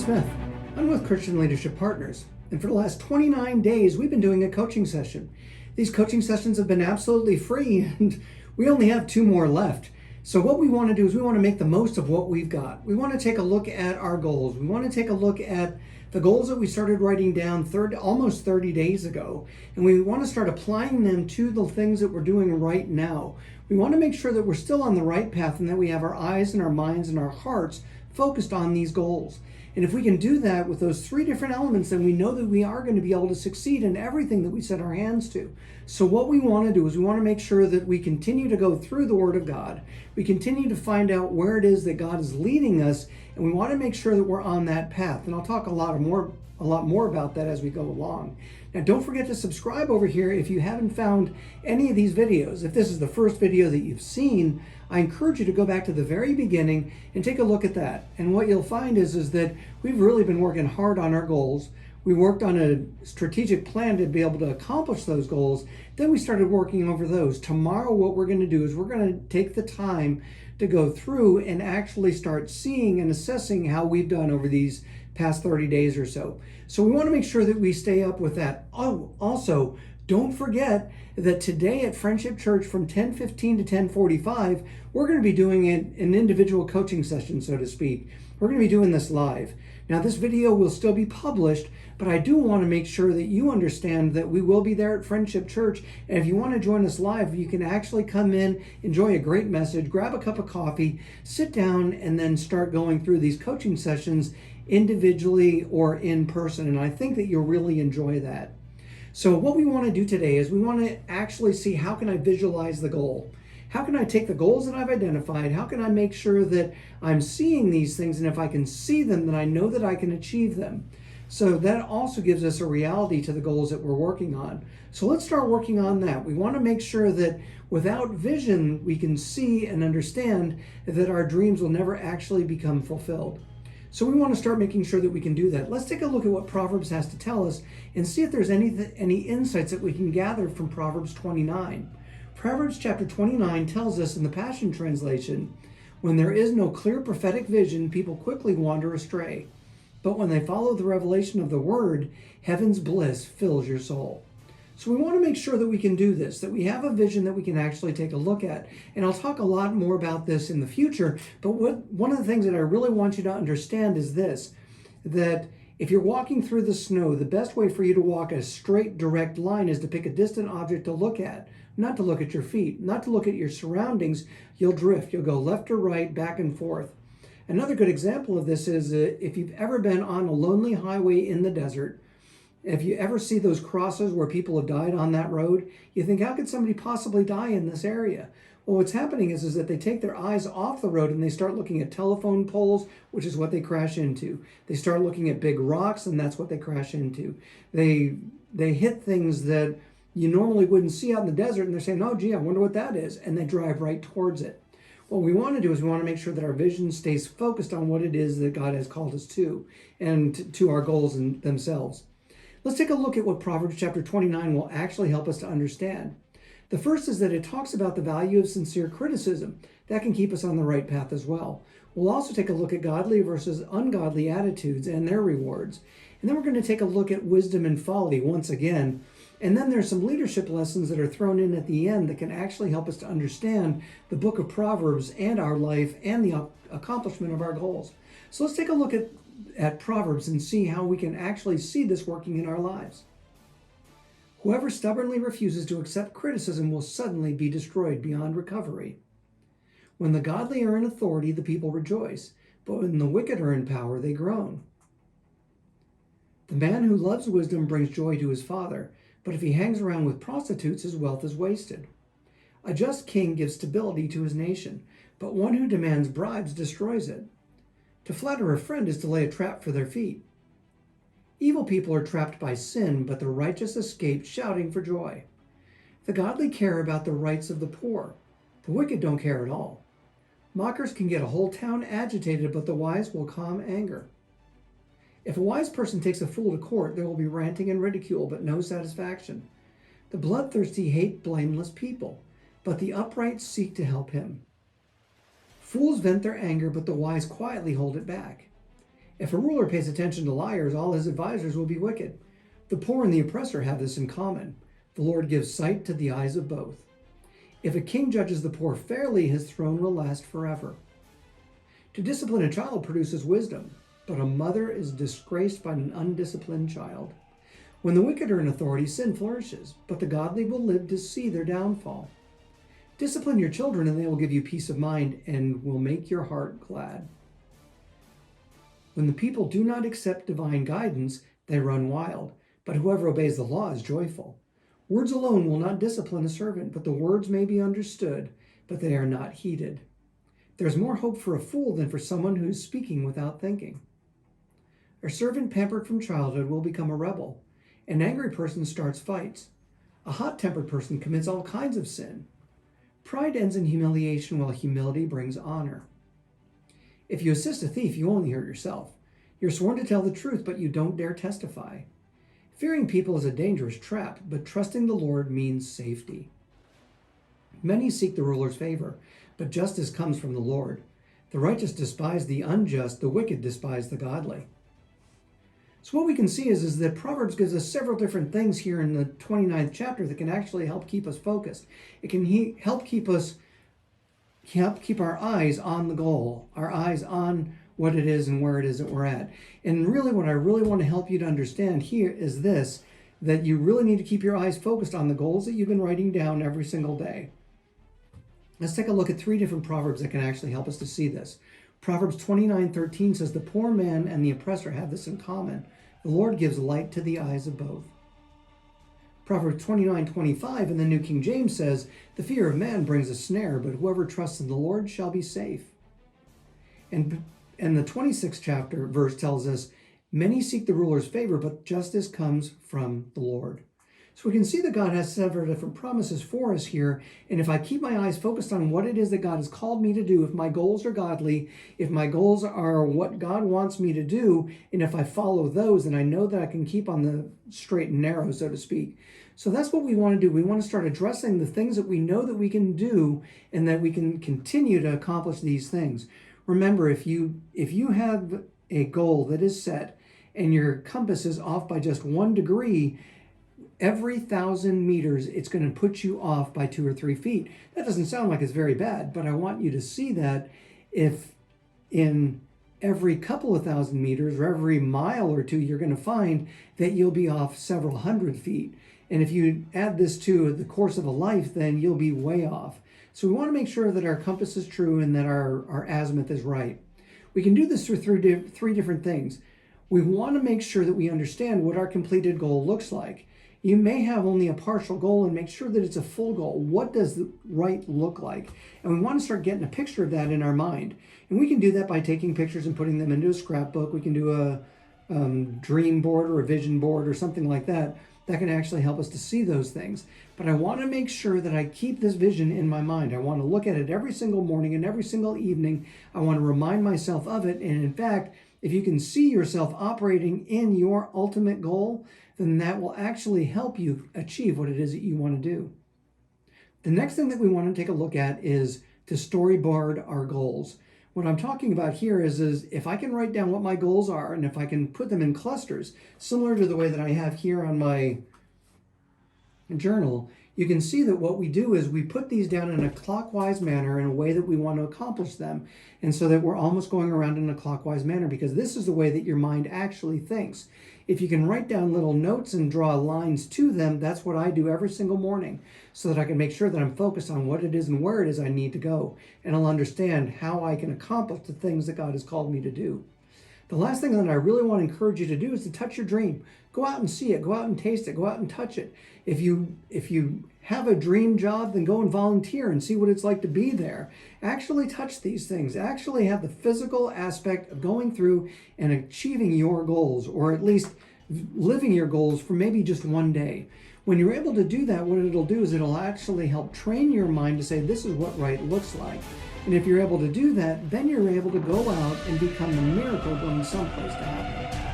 Smith. I'm with Christian Leadership Partners, and for the last 29 days, we've been doing a coaching session. These coaching sessions have been absolutely free, and we only have 2 more left. So what we want to do is we want to make the most of what we've got. We want to take a look at our goals. We want to take a look at the goals that we started writing down almost 30 days ago, and we want to start applying them to the things that we're doing right now. We want to make sure that we're still on the right path and that we have our eyes and our minds and our hearts focused on these goals. And if we can do that with those 3 different elements, then we know that we are going to be able to succeed in everything that we set our hands to. So what we want to do is we want to make sure that we continue to go through the Word of God. We continue to find out where it is that God is leading us, and we want to make sure that we're on that path. And I'll talk a lot more about that as we go along. Now, don't forget to subscribe over here if you haven't found any of these videos. If this is the first video that you've seen, I encourage you to go back to the very beginning and take a look at that. And what you'll find is that we've really been working hard on our goals. We worked on a strategic plan to be able to accomplish those goals. Then we started working over those. Tomorrow, what we're going to do is we're going to take the time to go through and actually start seeing and assessing how we've done over these past 30 days or so. So we want to make sure that we stay up with that. Oh, also, don't forget that today at Friendship Church from 10:15 to 10:45, we're going to be doing an individual coaching session, so to speak. We're going to be doing this live. Now, this video will still be published, but I do want to make sure that you understand that we will be there at Friendship Church. And if you want to join us live, you can actually come in, enjoy a great message, grab a cup of coffee, sit down, and then start going through these coaching sessions individually or in person. And I think that you'll really enjoy that. So what we want to do today is we want to actually see, how can I visualize the goal? How can I take the goals that I've identified? How can I make sure that I'm seeing these things? And if I can see them, then I know that I can achieve them. So that also gives us a reality to the goals that we're working on. So let's start working on that. We want to make sure that without vision, we can see and understand that our dreams will never actually become fulfilled. So we want to start making sure that we can do that. Let's take a look at what Proverbs has to tell us and see if there's any insights that we can gather from Proverbs 29. Proverbs chapter 29 tells us in the Passion Translation, when there is no clear prophetic vision, people quickly wander astray. But when they follow the revelation of the word, heaven's bliss fills your soul. So we want to make sure that we can do this, that we have a vision that we can actually take a look at. And I'll talk a lot more about this in the future. But one of the things that I really want you to understand is this, that if you're walking through the snow, the best way for you to walk a straight, direct line is to pick a distant object to look at, not to look at your feet, not to look at your surroundings. You'll drift. You'll go left or right, back and forth. Another good example of this is if you've ever been on a lonely highway in the desert, if you ever see those crosses where people have died on that road, you think, how could somebody possibly die in this area? Well, what's happening is that they take their eyes off the road and they start looking at telephone poles, which is what they crash into. They start looking at big rocks, and that's what they crash into. They hit things that you normally wouldn't see out in the desert, and they're saying, oh, gee, I wonder what that is, and they drive right towards it. What we want to do is we want to make sure that our vision stays focused on what it is that God has called us to, and to our goals in themselves. Let's take a look at what Proverbs chapter 29 will actually help us to understand. The first is that it talks about the value of sincere criticism. That can keep us on the right path as well. We'll also take a look at godly versus ungodly attitudes and their rewards. And then we're going to take a look at wisdom and folly once again. And then there's some leadership lessons that are thrown in at the end that can actually help us to understand the book of Proverbs and our life and the accomplishment of our goals. So let's take a look at Proverbs and see how we can actually see this working in our lives. Whoever stubbornly refuses to accept criticism will suddenly be destroyed beyond recovery. When the godly are in authority, the people rejoice, but when the wicked are in power, they groan. The man who loves wisdom brings joy to his father, but if he hangs around with prostitutes, his wealth is wasted. A just king gives stability to his nation, but one who demands bribes destroys it. To flatter a friend is to lay a trap for their feet. Evil people are trapped by sin, but the righteous escape shouting for joy. The godly care about the rights of the poor. The wicked don't care at all. Mockers can get a whole town agitated, but the wise will calm anger. If a wise person takes a fool to court, there will be ranting and ridicule, but no satisfaction. The bloodthirsty hate blameless people, but the upright seek to help him. Fools vent their anger, but the wise quietly hold it back. If a ruler pays attention to liars, all his advisors will be wicked. The poor and the oppressor have this in common. The Lord gives sight to the eyes of both. If a king judges the poor fairly, his throne will last forever. To discipline a child produces wisdom, but a mother is disgraced by an undisciplined child. When the wicked are in authority, sin flourishes, but the godly will live to see their downfall. Discipline your children, and they will give you peace of mind and will make your heart glad. When the people do not accept divine guidance, they run wild, but whoever obeys the law is joyful. Words alone will not discipline a servant, but the words may be understood, but they are not heeded. There's more hope for a fool than for someone who is speaking without thinking. A servant pampered from childhood will become a rebel. An angry person starts fights. A hot-tempered person commits all kinds of sin. Pride ends in humiliation, while humility brings honor. If you assist a thief, you only hurt yourself. You're sworn to tell the truth, but you don't dare testify. Fearing people is a dangerous trap, but trusting the Lord means safety. Many seek the ruler's favor, but justice comes from the Lord. The righteous despise the unjust, the wicked despise the godly. So what we can see is that Proverbs gives us several different things here in the 29th chapter that can actually help keep us focused. It can help keep our eyes on the goal, our eyes on what it is and where it is that we're at. And really what I really want to help you to understand here is this, that you really need to keep your eyes focused on the goals that you've been writing down every single day. Let's take a look at 3 different Proverbs that can actually help us to see this. Proverbs 29:13 says, "The poor man and the oppressor have this in common. The Lord gives light to the eyes of both." Proverbs 29:25 in the New King James says, "The fear of man brings a snare, but whoever trusts in the Lord shall be safe." And the 26th chapter verse tells us, "Many seek the ruler's favor, but justice comes from the Lord." So we can see that God has several different promises for us here. And if I keep my eyes focused on what it is that God has called me to do, if my goals are godly, if my goals are what God wants me to do, and if I follow those, then I know that I can keep on the straight and narrow, so to speak. So that's what we want to do. We want to start addressing the things that we know that we can do and that we can continue to accomplish these things. Remember, if you have a goal that is set and your compass is off by just 1 degree, every 1,000 meters, it's going to put you off by 2 or 3 feet. That doesn't sound like it's very bad, but I want you to see that if in every couple of 1,000 meters or every mile or 2, you're going to find that you'll be off several hundred feet. And if you add this to the course of a life, then you'll be way off. So we want to make sure that our compass is true and that our azimuth is right. We can do this through 3 different things. We want to make sure that we understand what our completed goal looks like. You may have only a partial goal, and make sure that it's a full goal. What does the right look like? And we want to start getting a picture of that in our mind. And we can do that by taking pictures and putting them into a scrapbook. We can do a dream board or a vision board or something like that. That can actually help us to see those things. But I want to make sure that I keep this vision in my mind. I want to look at it every single morning and every single evening. I want to remind myself of it. And in fact, if you can see yourself operating in your ultimate goal, then that will actually help you achieve what it is that you want to do. The next thing that we want to take a look at is to storyboard our goals. What I'm talking about here is if I can write down what my goals are and if I can put them in clusters, similar to the way that I have here on my journal, you can see that what we do is we put these down in a clockwise manner in a way that we want to accomplish them. And so that we're almost going around in a clockwise manner, because this is the way that your mind actually thinks. If you can write down little notes and draw lines to them, that's what I do every single morning, so that I can make sure that I'm focused on what it is and where it is I need to go. And I'll understand how I can accomplish the things that God has called me to do. The last thing that I really want to encourage you to do is to touch your dream. Go out and see it. Go out and taste it. Go out and touch it. If you have a dream job, then go and volunteer and see what it's like to be there. Actually touch these things. Actually have the physical aspect of going through and achieving your goals, or at least living your goals for maybe just one day. When you're able to do that, what it'll do is it'll actually help train your mind to say, this is what right looks like. And if you're able to do that, then you're able to go out and become the miracle going someplace to happen.